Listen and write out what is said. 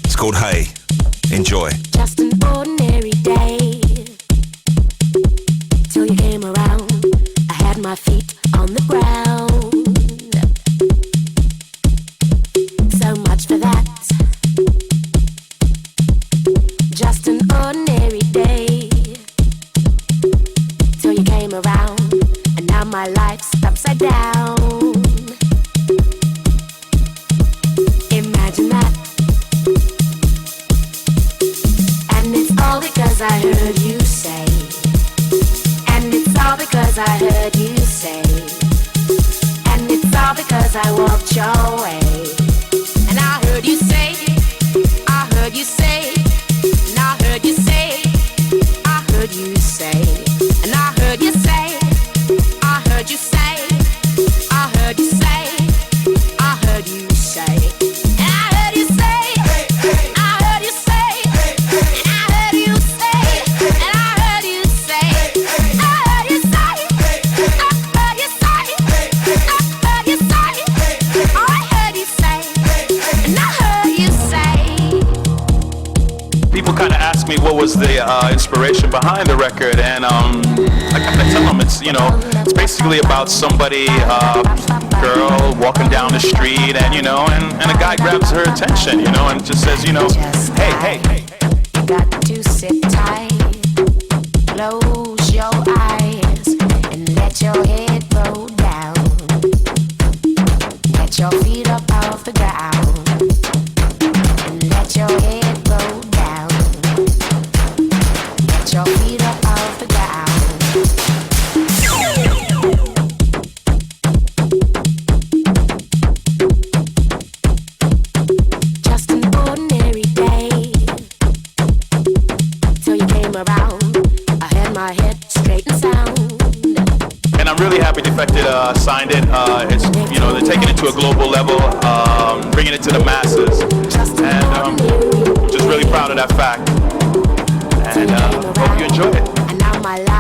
It's called Hey. Enjoy. Just an ordinary day till you came around. I had my feet on the ground. So much for that. Just an ordinary day till you came around, and now my life's upside down. Imagine that. And it's all because I heard you say. And it's all because I heard you say. And it's all because I walked your way. And I heard you say, I heard you say, and I heard you say, I heard you say, and I heard you say, I heard you say, I heard you say, I heard you say, and I heard you say, I heard you say, and I heard you say, and I heard you say, I heard you say, I heard you say, I heard you say, I heard you say, and I heard you say. People kind of ask me what was the inspiration behind the record, and I kind of tell them it's basically about somebody, girl walking down the street, and and a guy grabs her attention, and just says, hey. You got to sit tight, close your eyes, and let your head roll down. Get your feet up off the ground, and let your head roll down. Get your feet up off the ground. Just an ordinary day till you came around. I had my head straight and sound. And I'm really happy Defected signed it. It's they're taking it to a global level, bringing it to the masses, and just really proud of that fact. And hope you enjoy it. And now my life